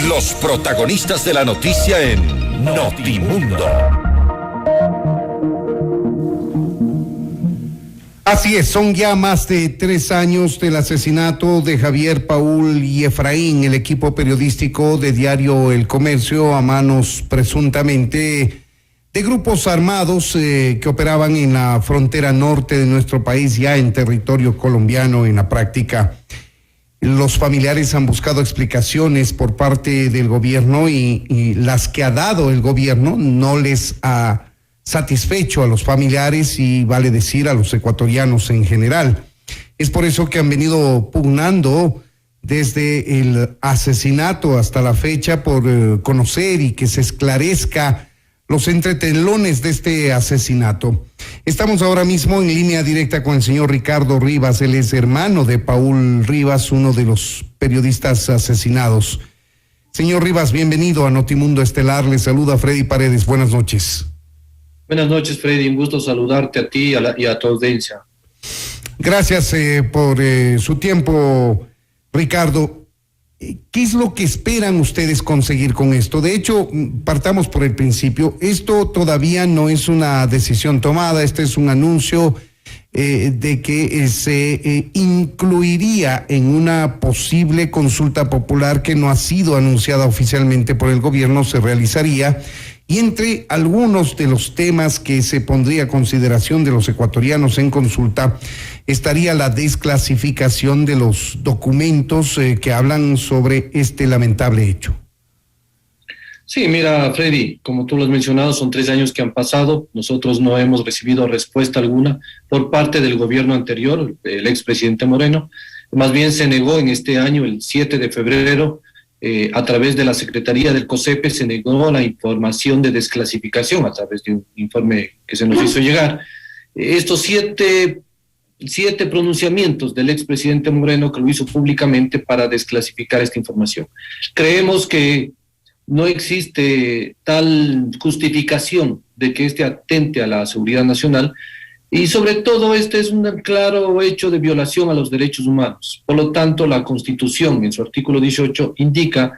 Los protagonistas de la noticia en Notimundo. Así es, son ya más de 3 años del asesinato de Javier Paul y Efraín, el equipo periodístico de diario El Comercio, a manos presuntamente de grupos armados que operaban en la frontera norte de nuestro país, ya en territorio colombiano en la práctica. Los familiares han buscado explicaciones por parte del gobierno y las que ha dado el gobierno no les ha satisfecho a los familiares y, vale decir, a los ecuatorianos en general. Es por eso que han venido pugnando desde el asesinato hasta la fecha por conocer y que se esclarezca los entretelones de este asesinato. Estamos ahora mismo en línea directa con el señor Ricardo Rivas. Él es hermano de Paul Rivas, uno de los periodistas asesinados. Señor Rivas, bienvenido a Notimundo Estelar. Le saluda Freddy Paredes. Buenas noches. Buenas noches, Freddy. Un gusto saludarte a ti y a tu audiencia. Gracias por su tiempo, Ricardo. ¿Qué es lo que esperan ustedes conseguir con esto? De hecho, partamos por el principio. Esto todavía no es una decisión tomada. Este es un anuncio de que se incluiría en una posible consulta popular que no ha sido anunciada oficialmente por el gobierno, se realizaría. Y entre algunos de los temas que se pondría a consideración de los ecuatorianos en consulta estaría la desclasificación de los documentos que hablan sobre este lamentable hecho. Sí, mira, Freddy, como tú lo has mencionado, son 3 años que han pasado. Nosotros no hemos recibido respuesta alguna por parte del gobierno anterior, el expresidente Moreno. Más bien se negó en este año, el 7 de febrero, a través de la Secretaría del COSEPE, se negó la información de desclasificación a través de un informe que se nos hizo llegar. Estos siete pronunciamientos del expresidente Moreno, que lo hizo públicamente para desclasificar esta información. Creemos que no existe tal justificación de que este atente a la seguridad nacional, y sobre todo este es un claro hecho de violación a los derechos humanos. Por lo tanto, la Constitución, en su artículo 18, indica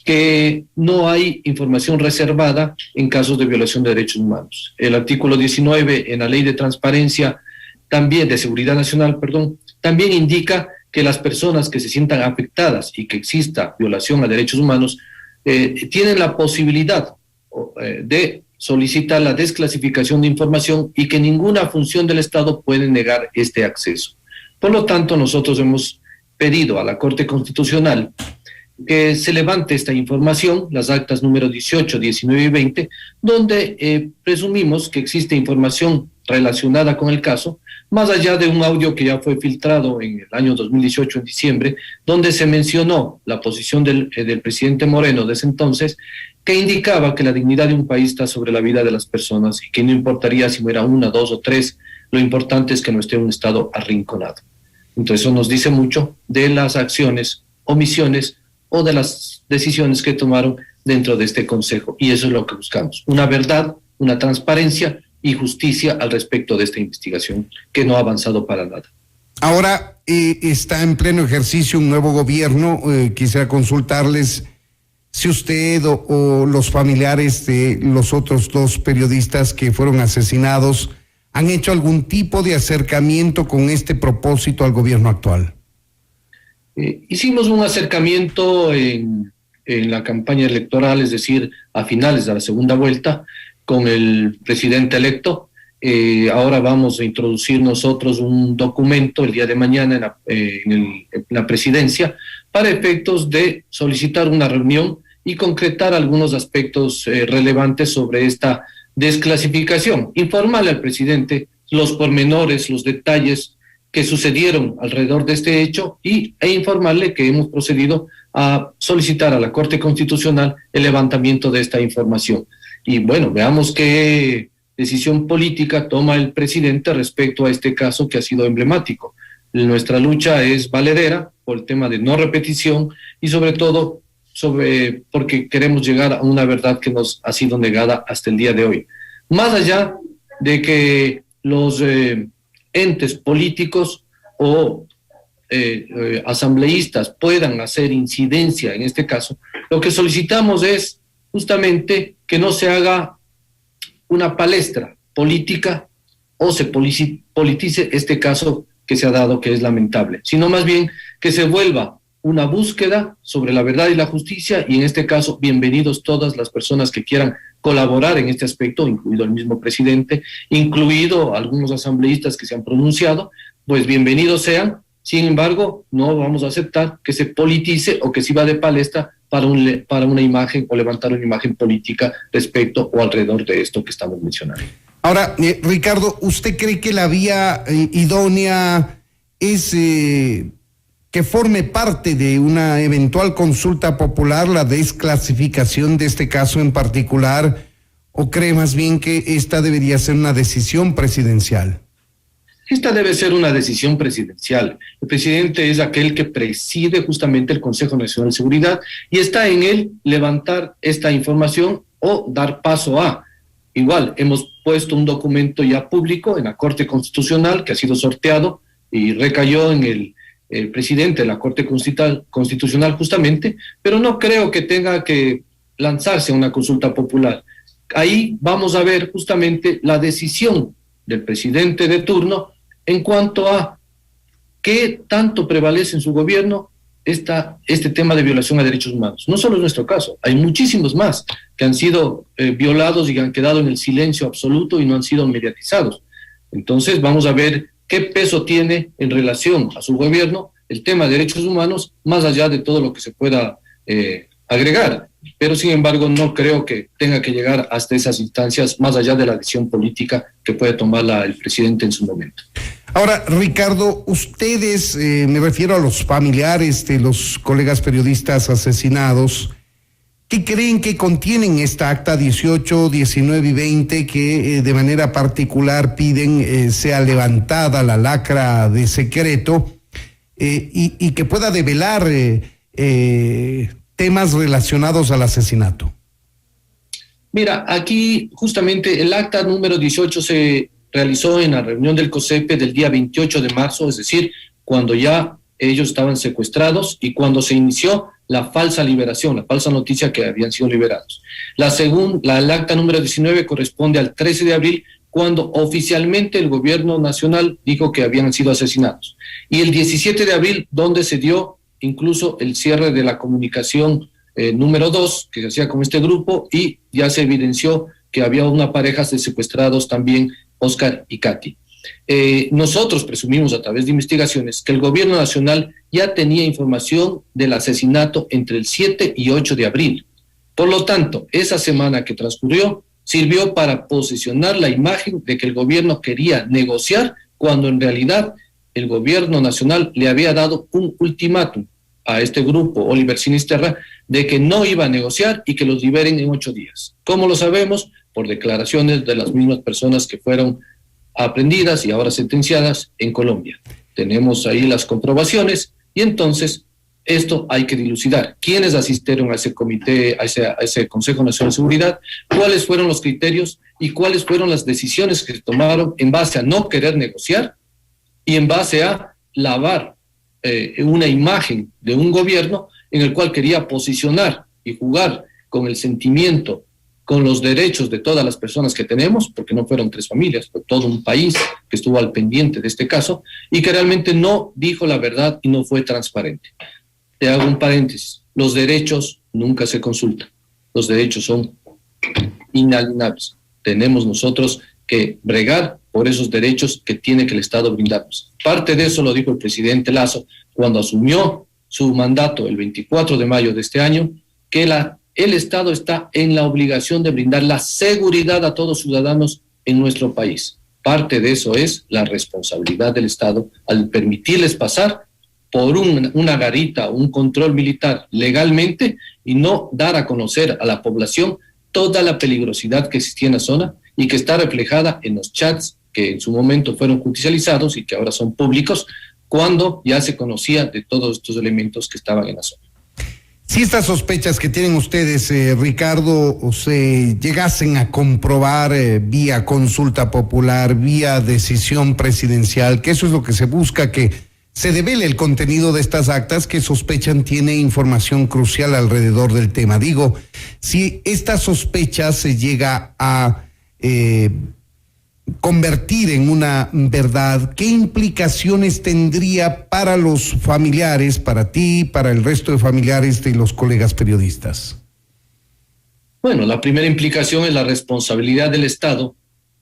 que no hay información reservada en casos de violación de derechos humanos. El artículo 19 en la Ley de Transparencia, también de Seguridad Nacional, también indica que las personas que se sientan afectadas y que exista violación a derechos humanos tienen la posibilidad de solicitar la desclasificación de información y que ninguna función del Estado puede negar este acceso. Por lo tanto, nosotros hemos pedido a la Corte Constitucional que se levante esta información, las actas número 18, 19 y 20, donde presumimos que existe información relacionada con el caso, más allá de un audio que ya fue filtrado en el año 2018, en diciembre, donde se mencionó la posición del presidente Moreno de ese entonces, que indicaba que la dignidad de un país está sobre la vida de las personas y que no importaría si muera 1, 2 o 3, lo importante es que no esté un Estado arrinconado. Entonces eso nos dice mucho de las acciones, omisiones o de las decisiones que tomaron dentro de este Consejo, y eso es lo que buscamos, una verdad, una transparencia y justicia al respecto de esta investigación que no ha avanzado para nada. Ahora está en pleno ejercicio un nuevo gobierno. Quisiera consultarles si usted o los familiares de los otros 2 periodistas que fueron asesinados han hecho algún tipo de acercamiento con este propósito al gobierno actual. Hicimos un acercamiento en la campaña electoral, es decir, a finales de la segunda vuelta, con el presidente electo. Ahora vamos a introducir nosotros un documento el día de mañana en la presidencia para efectos de solicitar una reunión y concretar algunos aspectos relevantes sobre esta desclasificación. Informarle al presidente los pormenores, los detalles que sucedieron alrededor de este hecho e informarle que hemos procedido a solicitar a la Corte Constitucional el levantamiento de esta información. Y bueno, veamos qué decisión política toma el presidente respecto a este caso que ha sido emblemático. Nuestra lucha es valedera por el tema de no repetición y sobre todo porque queremos llegar a una verdad que nos ha sido negada hasta el día de hoy. Más allá de que los entes políticos o asambleístas puedan hacer incidencia en este caso, lo que solicitamos es justamente que no se haga una palestra política o se politice este caso que se ha dado, que es lamentable, sino más bien que se vuelva una búsqueda sobre la verdad y la justicia, y en este caso, bienvenidos todas las personas que quieran colaborar en este aspecto, incluido el mismo presidente, incluido algunos asambleístas que se han pronunciado, pues bienvenidos sean. Sin embargo, no vamos a aceptar que se politice o que se va de palestra para una imagen o levantar una imagen política respecto o alrededor de esto que estamos mencionando. Ahora, Ricardo, ¿usted cree que la vía idónea es que forme parte de una eventual consulta popular la desclasificación de este caso en particular, o cree más bien que esta debería ser una decisión presidencial? Esta debe ser una decisión presidencial. El presidente es aquel que preside justamente el Consejo Nacional de Seguridad y está en él levantar esta información o dar paso a. Igual, hemos puesto un documento ya público en la Corte Constitucional que ha sido sorteado y recayó en el presidente de la Corte Constitucional justamente, pero no creo que tenga que lanzarse a una consulta popular. Ahí vamos a ver justamente la decisión del presidente de turno en cuanto a qué tanto prevalece en su gobierno este tema de violación a derechos humanos. No solo es nuestro caso, hay muchísimos más que han sido violados y que han quedado en el silencio absoluto y no han sido mediatizados. Entonces vamos a ver qué peso tiene en relación a su gobierno el tema de derechos humanos, más allá de todo lo que se pueda agregar. Pero sin embargo no creo que tenga que llegar hasta esas instancias, más allá de la decisión política que puede tomar el presidente en su momento. Ahora, Ricardo, ustedes, me refiero a los familiares de los colegas periodistas asesinados, ¿qué creen que contienen esta acta 18, 19 y 20 que de manera particular piden sea levantada la lacra de secreto y que pueda develar temas relacionados al asesinato? Mira, aquí justamente el acta número 18 se realizó en la reunión del COSEPE del día 28 de marzo, es decir, cuando ya ellos estaban secuestrados y cuando se inició la falsa liberación, la falsa noticia que habían sido liberados. El acta número 19 corresponde al 13 de abril, cuando oficialmente el gobierno nacional dijo que habían sido asesinados. Y el 17 de abril, donde se dio incluso el cierre de la comunicación número 2, que se hacía con este grupo, y ya se evidenció que había una pareja de secuestrados también, Oscar y Katy. Nosotros presumimos a través de investigaciones que el gobierno nacional ya tenía información del asesinato entre el 7 y 8 de abril. Por lo tanto, esa semana que transcurrió sirvió para posicionar la imagen de que el gobierno quería negociar, cuando en realidad el gobierno nacional le había dado un ultimátum a este grupo, Oliver Sinisterra, de que no iba a negociar y que los liberen en 8 días. ¿Cómo lo sabemos? Por declaraciones de las mismas personas que fueron aprehendidas y ahora sentenciadas en Colombia. Tenemos ahí las comprobaciones y entonces esto hay que dilucidar. ¿Quiénes asistieron a ese comité, a ese Consejo Nacional de Seguridad? ¿Cuáles fueron los criterios y cuáles fueron las decisiones que se tomaron en base a no querer negociar y en base a lavar una imagen de un gobierno en el cual quería posicionar y jugar con el sentimiento, con los derechos de todas las personas que tenemos, porque no fueron 3 familias, fue todo un país que estuvo al pendiente de este caso y que realmente no dijo la verdad y no fue transparente? Te hago un paréntesis: los derechos nunca se consultan, los derechos son inalienables. Tenemos nosotros que bregar por esos derechos que tiene que el Estado brindarnos. Parte de eso lo dijo el presidente Lasso cuando asumió su mandato el 24 de mayo de este año, que el Estado está en la obligación de brindar la seguridad a todos los ciudadanos en nuestro país. Parte de eso es la responsabilidad del Estado al permitirles pasar por una garita, un control militar legalmente y no dar a conocer a la población toda la peligrosidad que existía en la zona y que está reflejada en los chats que en su momento fueron judicializados y que ahora son públicos, cuando ya se conocía de todos estos elementos que estaban en la zona. Si estas sospechas que tienen ustedes, Ricardo, se llegasen a comprobar vía consulta popular, vía decisión presidencial, que eso es lo que se busca, que se devele el contenido de estas actas que sospechan tiene información crucial alrededor del tema. Digo, si esta sospecha se llega a convertir en una verdad, ¿qué implicaciones tendría para los familiares, para ti, para el resto de familiares de los colegas periodistas? Bueno, la primera implicación es la responsabilidad del Estado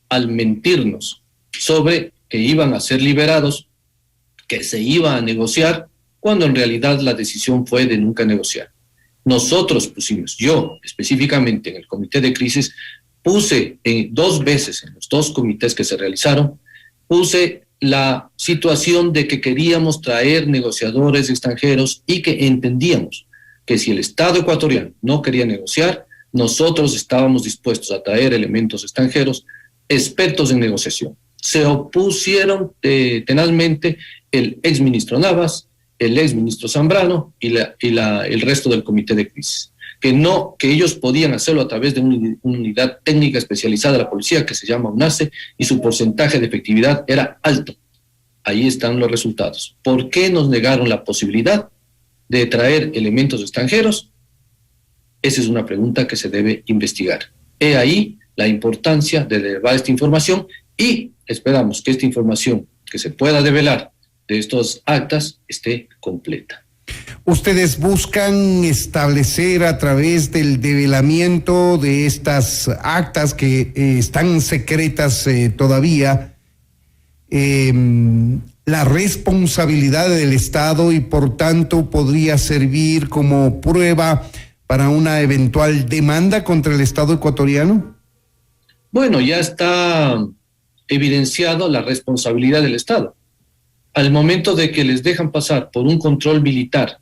al mentirnos sobre que iban a ser liberados, que se iba a negociar, cuando en realidad la decisión fue de nunca negociar. Nosotros pusimos, yo específicamente en el comité de crisis, puse 2 veces en los 2 comités que se realizaron, puse la situación de que queríamos traer negociadores extranjeros y que entendíamos que si el Estado ecuatoriano no quería negociar, nosotros estábamos dispuestos a traer elementos extranjeros, expertos en negociación. Se opusieron tenazmente el exministro Navas, el exministro Zambrano y el resto del comité de crisis, que ellos podían hacerlo a través de una unidad técnica especializada de la policía que se llama UNACE y su porcentaje de efectividad era alto. Ahí están los resultados. ¿Por qué nos negaron la posibilidad de traer elementos extranjeros? Esa es una pregunta que se debe investigar. He ahí la importancia de elevar esta información y esperamos que esta información que se pueda develar de estos actas esté completa. ¿Ustedes buscan establecer a través del develamiento de estas actas que están secretas todavía la responsabilidad del Estado y por tanto podría servir como prueba para una eventual demanda contra el Estado ecuatoriano? Bueno, ya está evidenciado la responsabilidad del Estado. Al momento de que les dejan pasar por un control militar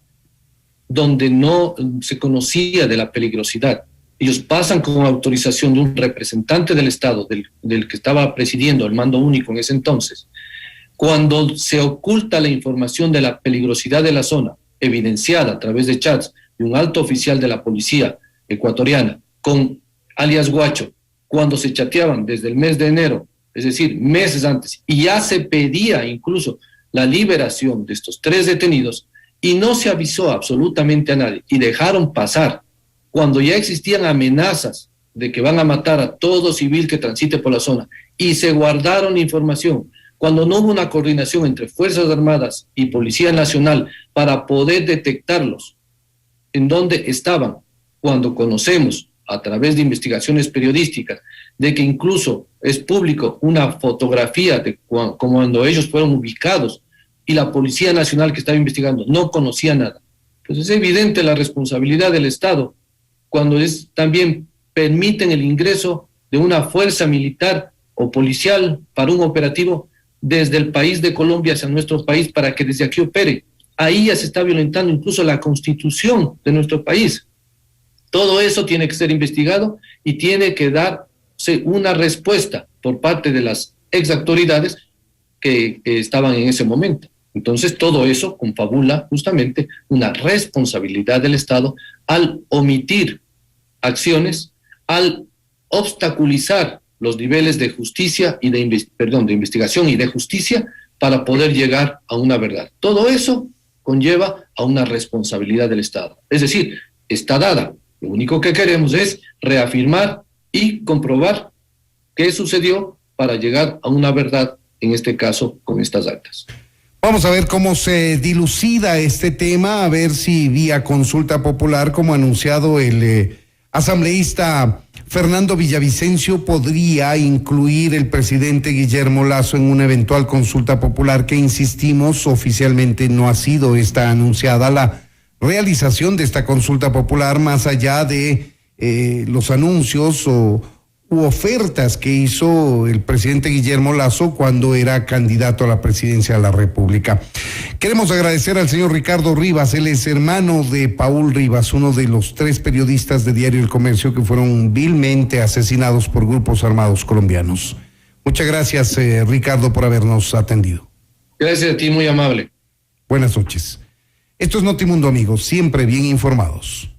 donde no se conocía de la peligrosidad, ellos pasan con autorización de un representante del Estado, del que estaba presidiendo el mando único en ese entonces. Cuando se oculta la información de la peligrosidad de la zona, evidenciada a través de chats de un alto oficial de la policía ecuatoriana con alias Guacho, cuando se chateaban desde el mes de enero, es decir, meses antes, y ya se pedía incluso la liberación de estos 3 detenidos y no se avisó absolutamente a nadie y dejaron pasar cuando ya existían amenazas de que van a matar a todo civil que transite por la zona y se guardaron información, cuando no hubo una coordinación entre Fuerzas Armadas y Policía Nacional para poder detectarlos en dónde estaban, cuando conocemos a través de investigaciones periodísticas de que incluso es público una fotografía de cuando ellos fueron ubicados y la Policía Nacional que estaba investigando no conocía nada. Pues es evidente la responsabilidad del Estado cuando también permiten el ingreso de una fuerza militar o policial para un operativo desde el país de Colombia hacia nuestro país para que desde aquí opere. Ahí ya se está violentando incluso la Constitución de nuestro país. Todo eso tiene que ser investigado y tiene que darse una respuesta por parte de las exactoridades que estaban en ese momento. Entonces, todo eso confabula justamente una responsabilidad del Estado al omitir acciones, al obstaculizar los niveles de justicia y de investigación y de justicia para poder llegar a una verdad. Todo eso conlleva a una responsabilidad del Estado. Es decir, está dada. Lo único que queremos es reafirmar y comprobar qué sucedió para llegar a una verdad, en este caso, con estas actas. Vamos a ver cómo se dilucida este tema, a ver si vía consulta popular, como ha anunciado el asambleísta Fernando Villavicencio, podría incluir el presidente Guillermo Lasso en una eventual consulta popular que, insistimos, oficialmente no ha sido anunciada la realización de esta consulta popular, más allá de los anuncios u ofertas que hizo el presidente Guillermo Lasso cuando era candidato a la presidencia de la República. Queremos agradecer al señor Ricardo Rivas, él es hermano de Paul Rivas, uno de los 3 periodistas de Diario El Comercio que fueron vilmente asesinados por grupos armados colombianos. Muchas gracias, Ricardo, por habernos atendido. Gracias a ti, muy amable. Buenas noches. Esto es Notimundo, amigos, siempre bien informados.